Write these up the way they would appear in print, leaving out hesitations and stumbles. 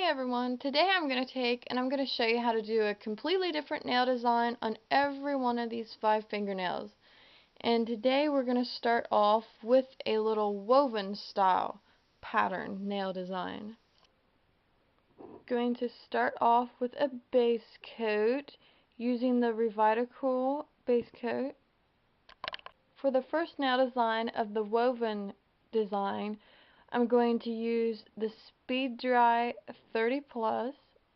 Hey everyone, today I'm going to show you how to do a completely different nail design on every one of these 5 fingernails. And today we're going to start off with a little woven style pattern nail design. Going to start off with a base coat using the Revitacool base coat. For the first nail design of the woven design, I'm going to use the Speed Dry 30 Plus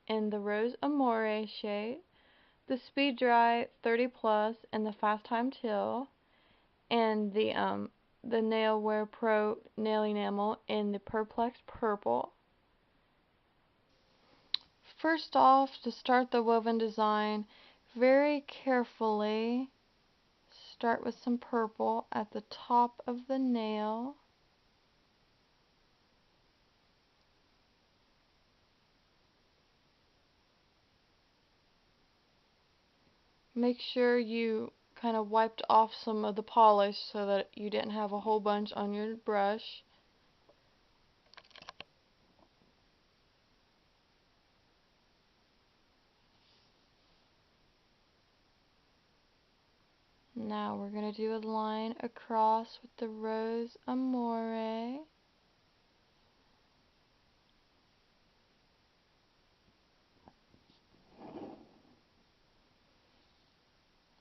in the Rose Amore shade, the Speed Dry 30 Plus in the Fast Time Teal, and the Nail Wear Pro Nail Enamel in the Perplex Purple. First off, to start the woven design, very carefully start with some purple at the top of the nail. Make sure you kind of wiped off some of the polish so that you didn't have a whole bunch on your brush. Now we're going to do a line across with the Rose Amore.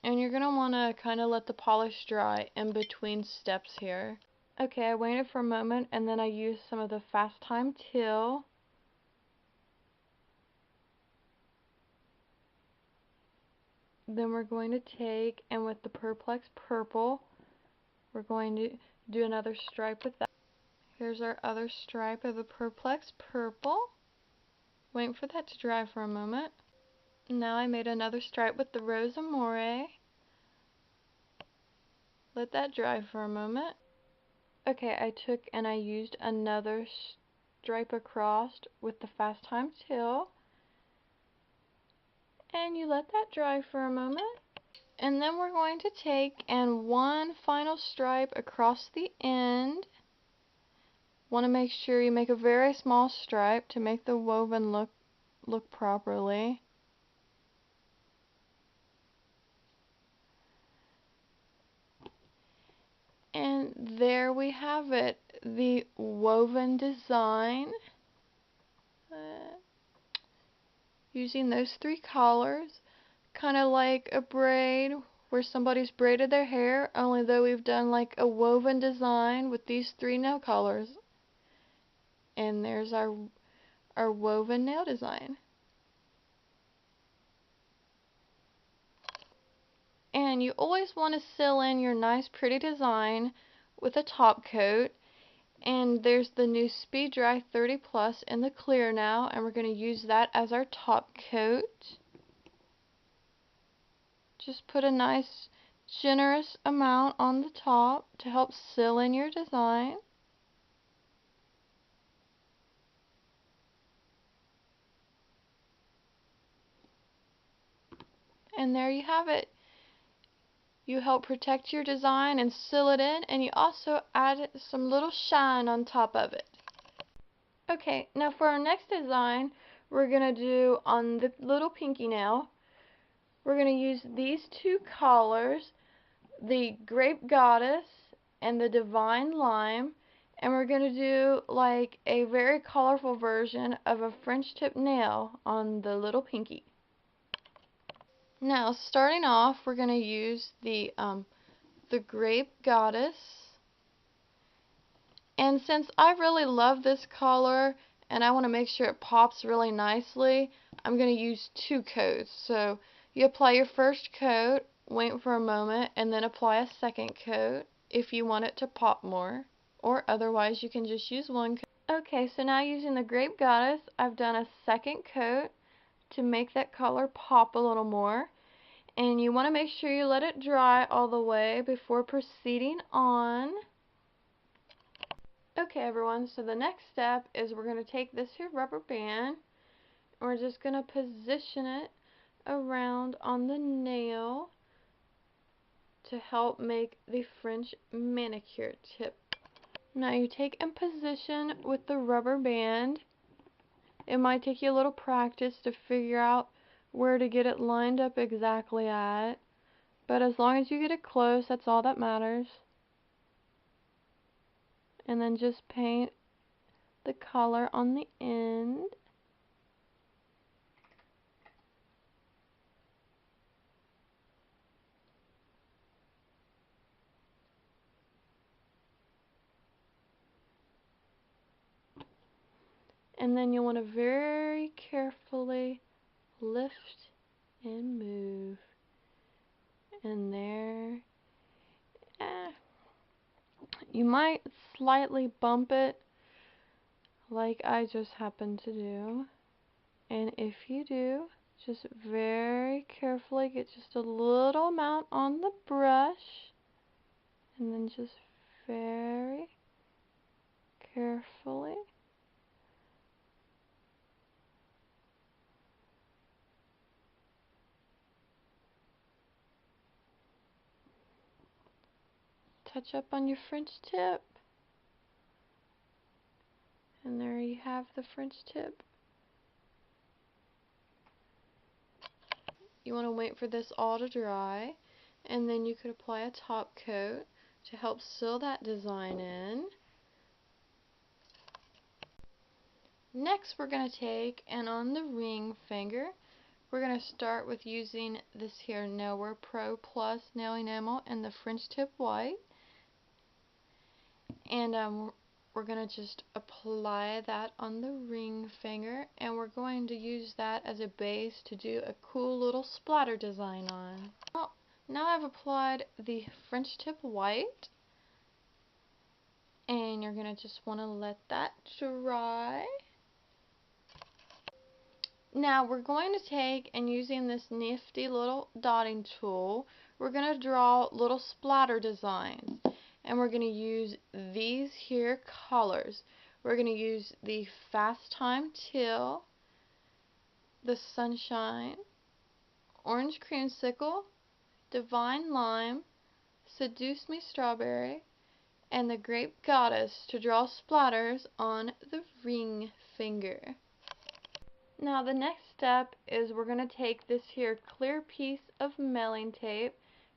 And you're going to want to kind of let the polish dry in between steps here. Okay, I waited for a moment and then I used some of the Fast Time Teal. Then we're going to take, and with the Perplex Purple, we're going to do another stripe with that. Here's our other stripe of the Perplex Purple. Waiting for that to dry for a moment. Now I made another stripe with the Rose Amore. Let that dry for a moment. Okay, I took and I used another stripe across with the Fast Time Teal. And you let that dry for a moment. And then we're going to take and one final stripe across the end. Want to make sure you make a very small stripe to make the woven look properly. And there we have it, the woven design. Using those 3 colors, kind of like a braid where somebody's braided their hair, only though we've done like a woven design with these 3 nail colors. And there's our woven nail design. And you always want to seal in your nice pretty design with a top coat. And there's the new Speed Dry 30 Plus in the clear now, and we're going to use that as our top coat. Just put a nice generous amount on the top to help seal in your design. And there you have it. You help protect your design and seal it in, and you also add some little shine on top of it. Okay, now for our next design, we're going to do on the little pinky nail, we're going to use these 2 colors, the Grape Goddess and the Divine Lime, and we're going to do like a very colorful version of a French tip nail on the little pinky. Now, starting off, we're going to use the Grape Goddess. And since I really love this color and I want to make sure it pops really nicely, I'm going to use 2 coats. So you apply your first coat, wait for a moment, and then apply a second coat if you want it to pop more. Or otherwise you can just use 1 coat. Okay, so now using the Grape Goddess, I've done a second coat to make that color pop a little more. And you want to make sure you let it dry all the way before proceeding on. Okay everyone, so the next step is we're going to take this here rubber band and we're just going to position it around on the nail to help make the French manicure tip. Now you take and position with the rubber band It might take you a little practice to figure out where to get it lined up exactly at, but as long as you get it close, that's all that matters. And then just paint the color on the end. And then you want to very carefully lift and move. And there. You might slightly bump it like I just happened to do. And if you do, just very carefully get just a little amount on the brush. And then just very carefully touch up on your French tip. And there you have the French tip. You want to wait for this all to dry, and then you could apply a top coat to help seal that design in. Next we're going to take, and on the ring finger, we're going to start with using this here Nailware Pro Plus nail enamel and the French tip white. And we're going to just apply that on the ring finger, and we're going to use that as a base to do a cool little splatter design on. Now I've applied the French tip white, and you're going to just want to let that dry. Now we're going to take, and using this nifty little dotting tool, we're going to draw little splatter designs. And we're going to use these here colors. We're going to use the Fast Time Teal, the Sunshine, Orange Creamsicle, Divine Lime, Seduce Me Strawberry, and the Grape Goddess to draw splatters on the ring finger. Now the next step is we're going to take this here clear piece of mailing tape.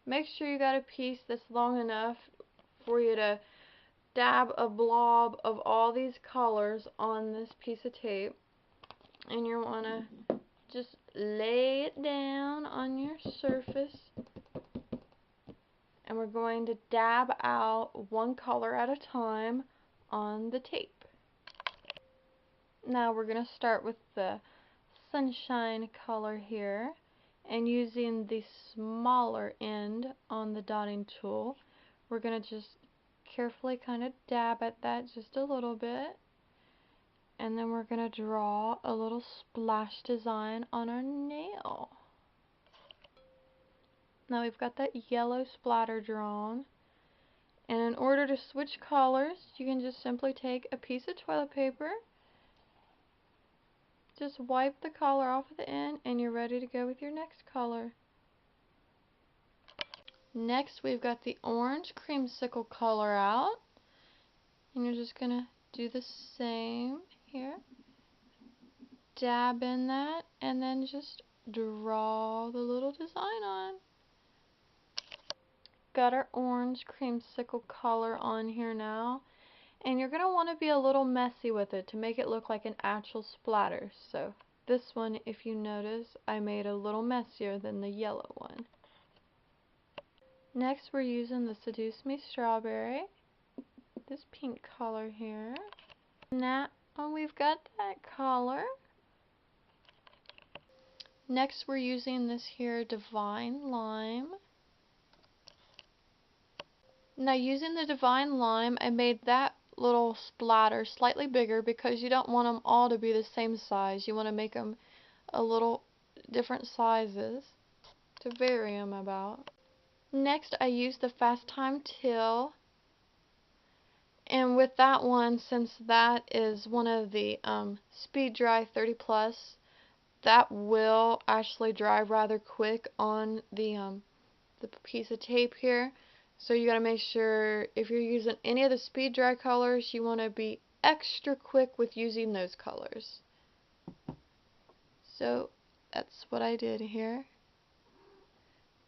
Make sure you got a piece that's long enough for you to dab a blob of all these colors on this piece of tape, and you want to just lay it down on your surface, and we're going to dab out one color at a time on the tape. Now we're going to start with the Sunshine color here, and using the smaller end on the dotting tool, we're going to just carefully kind of dab at that just a little bit, and then we're going to draw a little splash design on our nail. Now we've got that yellow splatter drawn, and in order to switch colors, you can just simply take a piece of toilet paper, just wipe the color off at the end, and you're ready to go with your next color. Next we've got the Orange Creamsicle color out, and you're just going to do the same here. Dab in that, and then just draw the little design on. Got our Orange Creamsicle color on here now, and you're going to want to be a little messy with it to make it look like an actual splatter. So this one, if you notice, I made a little messier than the yellow one. Next we're using the Seduce Me Strawberry, this pink color here. Now we've got that color. Next we're using this here Divine Lime. Now using the Divine Lime, I made that little splatter slightly bigger because you don't want them all to be the same size. You want to make them a little different sizes to vary them about. Next I used the Fast Time Teal, and with that one, since that is one of the Speed Dry 30 Plus, that will actually dry rather quick on the piece of tape here. So you got to make sure if you're using any of the Speed Dry colors, you want to be extra quick with using those colors. So that's what I did here.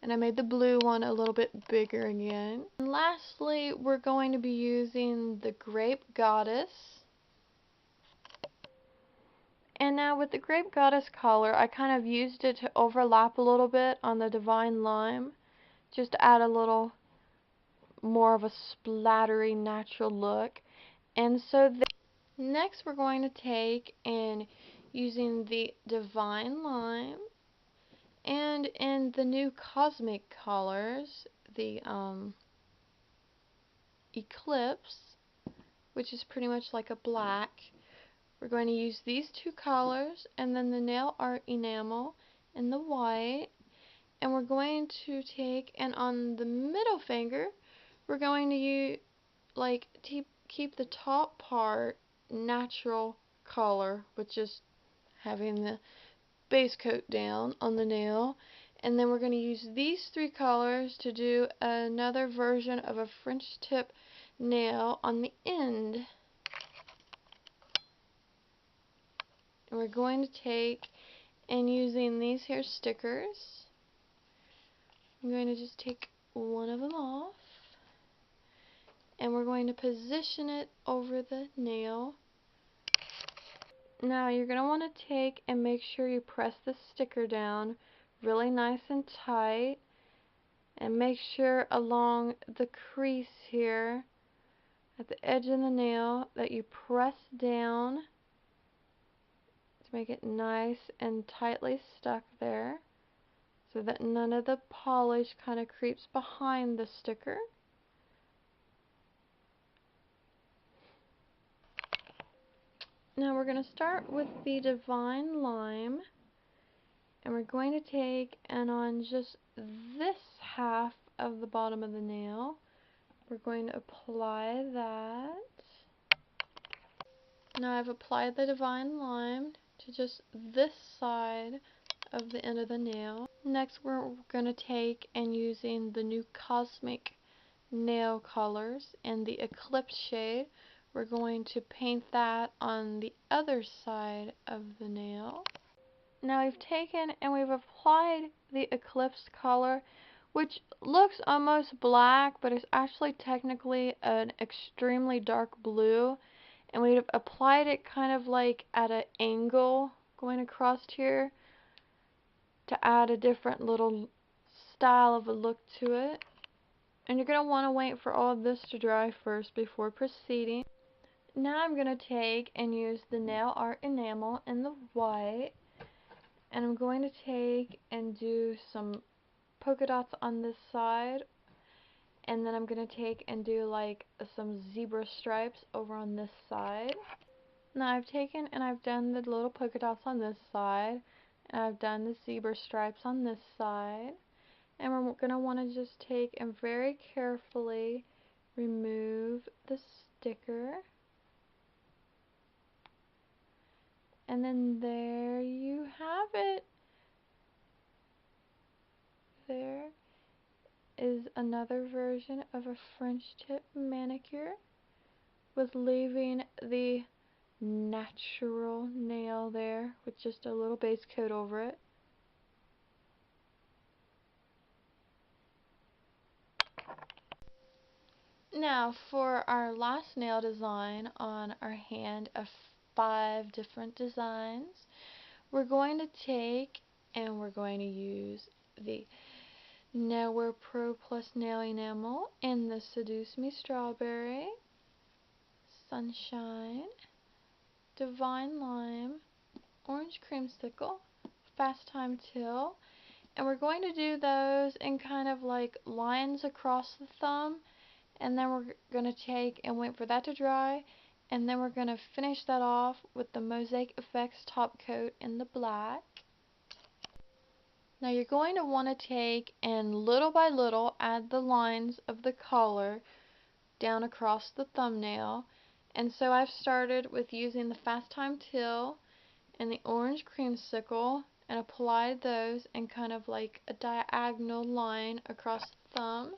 And I made the blue one a little bit bigger again. And lastly, we're going to be using the Grape Goddess. And now with the Grape Goddess color, I kind of used it to overlap a little bit on the Divine Lime, just to add a little more of a splattery natural look. And so next we're going to take and using the Divine Lime and in the new Cosmic colors, the Eclipse, which is pretty much like a black. We're going to use these two colors and then the nail art enamel in the white, and we're going to take and on the middle finger we're going to keep the top part natural color with just having the base coat down on the nail, and then we're going to use these three colors to do another version of a French tip nail on the end. And we're going to take and using these here stickers, I'm going to just take one of them off and we're going to position it over the nail. Now you're going to want to take and make sure you press the sticker down really nice and tight, and make sure along the crease here at the edge of the nail that you press down to make it nice and tightly stuck there so that none of the polish kind of creeps behind the sticker. Now we're going to start with the Divine Lime, and we're going to take and on just this half of the bottom of the nail we're going to apply that. Now I've applied the Divine Lime to just this side of the end of the nail. Next we're going to take and using the new Cosmic nail colors and the Eclipse shade, we're going to paint that on the other side of the nail. Now we've taken and we've applied the Eclipse color, which looks almost black, but it's actually technically an extremely dark blue, and we've applied it kind of like at an angle going across here to add a different little style of a look to it. And you're going to want to wait for all of this to dry first before proceeding. Now I'm going to take and use the nail art enamel in the white, and I'm going to take and do some polka dots on this side, and then I'm going to take and do like some zebra stripes over on this side. Now I've taken and I've done the little polka dots on this side, and I've done the zebra stripes on this side. And we're going to want to just take and very carefully remove the sticker. And then there you have it. There is another version of a French tip manicure with leaving the natural nail there with just a little base coat over it. Now for our last nail design on our hand of 5 different designs, we're going to take and we're going to use the Nailwear Pro Plus Nail Enamel in the Seduce Me Strawberry, Sunshine, Divine Lime, Orange Creamsicle, Fast Time Till, and we're going to do those in kind of like lines across the thumb, and then we're going to take and wait for that to dry, and then we're going to finish that off with the Mosaic Effects top coat in the black. Now you're going to want to take and little by little add the lines of the color down across the thumbnail, and so I've started with using the Fast Time Till and the Orange Creamsicle and applied those in kind of like a diagonal line across the thumb,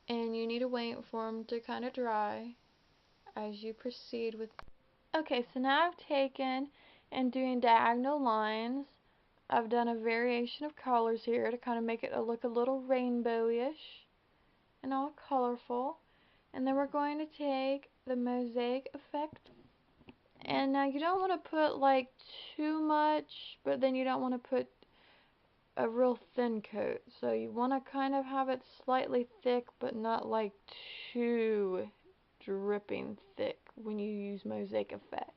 and you need to wait for them to kind of dry as you proceed with. Okay, so now I've taken and doing diagonal lines. I've done a variation of colors here to kind of make it look a little rainbowish and all colorful. And then we're going to take the mosaic effect. And now you don't want to put like too much, but then you don't want to put a real thin coat. So you want to kind of have it slightly thick, but not like too dripping thick when you use mosaic effects.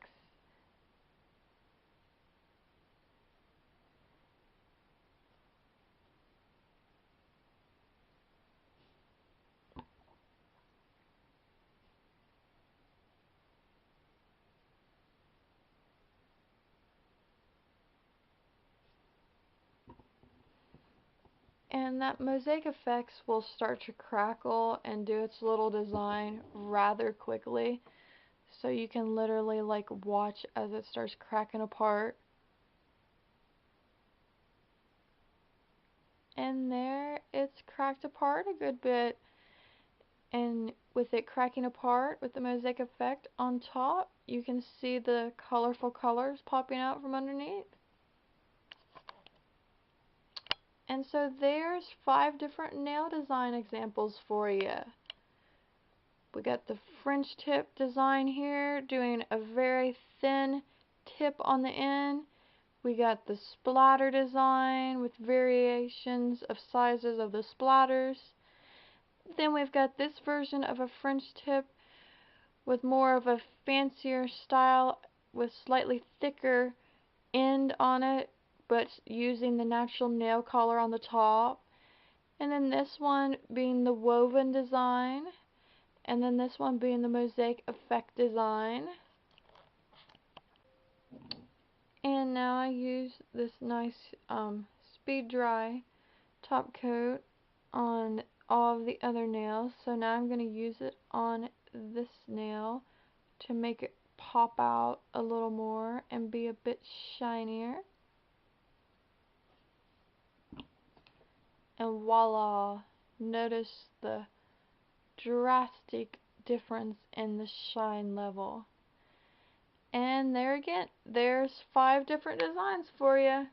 And that mosaic effects will start to crackle and do its little design rather quickly. So you can literally like watch as it starts cracking apart. And there it's cracked apart a good bit. And with it cracking apart with the mosaic effect on top, you can see the colorful colors popping out from underneath. And so there's 5 different nail design examples for you. We got the French tip design here, doing a very thin tip on the end. We got the splatter design with variations of sizes of the splatters. Then we've got this version of a French tip with more of a fancier style with slightly thicker end on it, but using the natural nail color on the top. And then this one being the woven design. And then this one being the mosaic effect design. And now I use this nice speed dry top coat on all of the other nails. So now I'm going to use it on this nail to make it pop out a little more and be a bit shinier. And voila! Notice the drastic difference in the shine level. And there again, there's 5 different designs for you.